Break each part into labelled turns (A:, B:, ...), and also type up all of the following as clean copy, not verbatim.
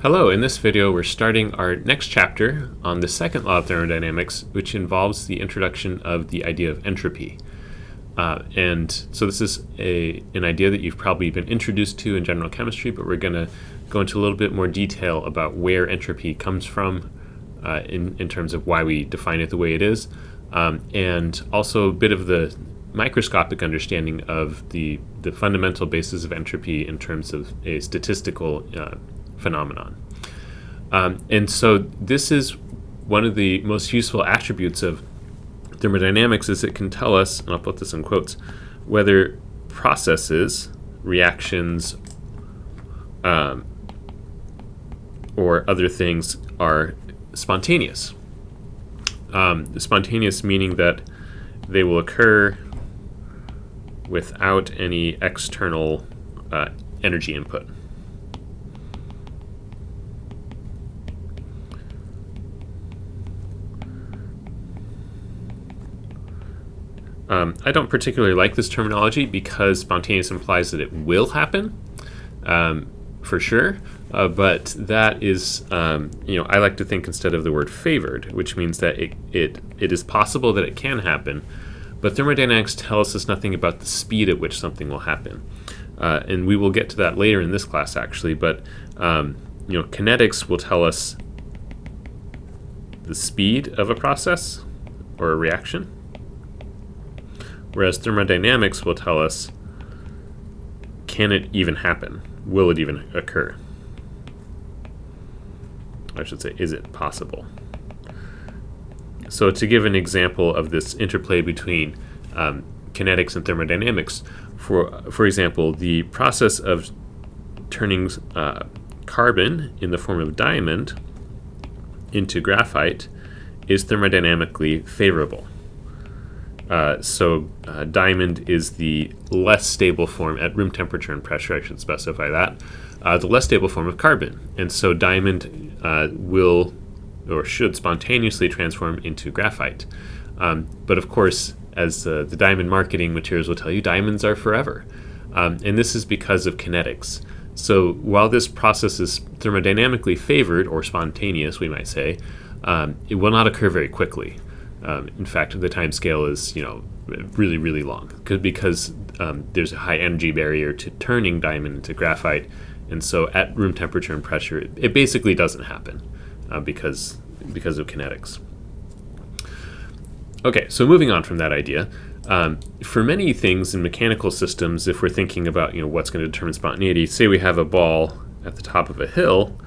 A: Hello, in this video we're starting our next chapter on the second law of thermodynamics, which involves the introduction of the idea of entropy. And so this is an idea that you've probably been introduced to in general chemistry, but we're going to go into a little bit more detail about where entropy comes from in terms of why we define it the way it is, and also a bit of the microscopic understanding of the fundamental basis of entropy in terms of a statistical phenomenon. And so this is one of the most useful attributes of thermodynamics is it can tell us, and I'll put this in quotes, whether processes, reactions, or other things are spontaneous. Spontaneous meaning that they will occur without any external energy input. I don't particularly like this terminology because spontaneous implies that it will happen, for sure. But that is, I like to think instead of the word favored, which means that it is possible that it can happen, but thermodynamics tells us nothing about the speed at which something will happen. And we will get to that later in this class, actually. But kinetics will tell us the speed of a process or a reaction, whereas thermodynamics will tell us, can it even happen? Will it even occur? I should say, is it possible? So to give an example of this interplay between kinetics and thermodynamics, for example, the process of turning carbon in the form of diamond into graphite is thermodynamically favorable. So diamond is the less stable form at room temperature and pressure, I should specify that, the less stable form of carbon. And so diamond will or should spontaneously transform into graphite. But of course, as the diamond marketing materials will tell you, diamonds are forever. And this is because of kinetics. So while this process is thermodynamically favored, or spontaneous, we might say, it will not occur very quickly. In fact, the time scale is, really, really long because there's a high energy barrier to turning diamond into graphite, and so at room temperature and pressure, it basically doesn't happen because of kinetics. Okay, so moving on from that idea, for many things in mechanical systems, if we're thinking about what's going to determine spontaneity, say we have a ball at the top of a hill.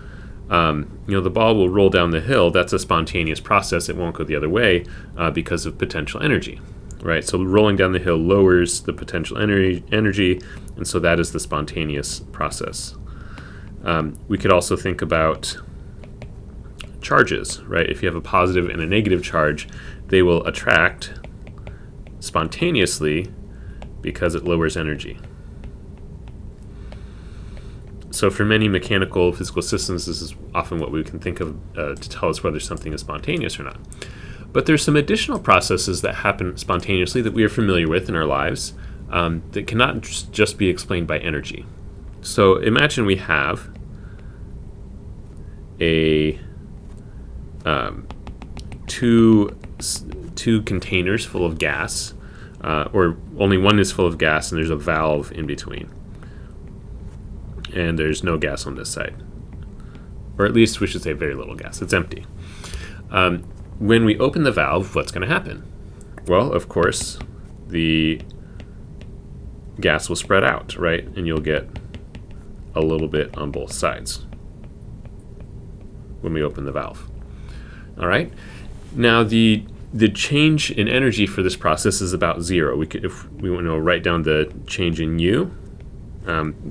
A: The ball will roll down the hill. That's a spontaneous process. It won't go the other way because of potential energy, right? So rolling down the hill lowers the potential energy, and so that is the spontaneous process. We could also think about charges, right? If you have a positive and a negative charge, they will attract spontaneously because it lowers energy. So for many mechanical physical systems, this is often what we can think of to tell us whether something is spontaneous or not. But there's some additional processes that happen spontaneously that we are familiar with in our lives that cannot just be explained by energy. So imagine we have two containers full of gas, or only one is full of gas and there's a valve in between. And there's no gas on this side. Or at least we should say very little gas. It's empty. When we open the valve, what's going to happen? Well, of course, the gas will spread out, right? And you'll get a little bit on both sides when we open the valve. All right? Now, the change in energy for this process is about zero. If we want to write down the change in U,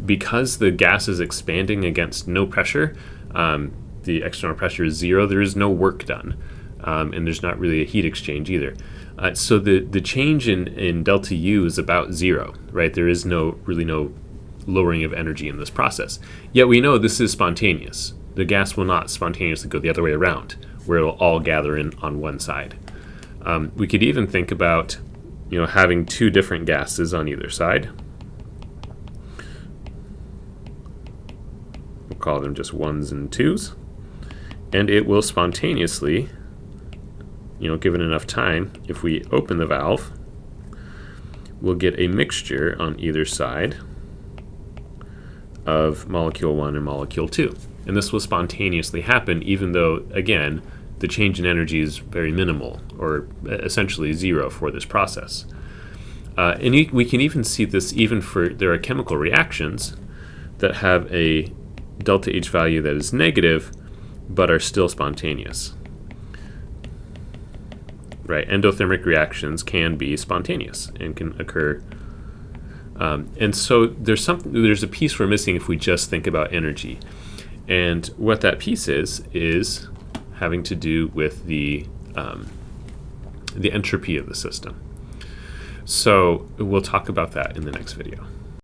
A: because the gas is expanding against no pressure, the external pressure is zero, there is no work done, and there's not really a heat exchange either. So the change in delta U is about zero, right? There is really no lowering of energy in this process. Yet we know this is spontaneous. The gas will not spontaneously go the other way around, where it'll all gather in on one side. We could even think about having two different gases on either side. call them just 1s and 2s. And it will spontaneously, given enough time, if we open the valve, we'll get a mixture on either side of molecule 1 and molecule 2. And this will spontaneously happen even though, again, the change in energy is very minimal, or essentially zero for this process. And we can even see this there are chemical reactions that have a delta H value that is negative, but are still spontaneous. Right, endothermic reactions can be spontaneous and can occur. And so there's a piece we're missing if we just think about energy. And what that piece is having to do with the entropy of the system. So we'll talk about that in the next video.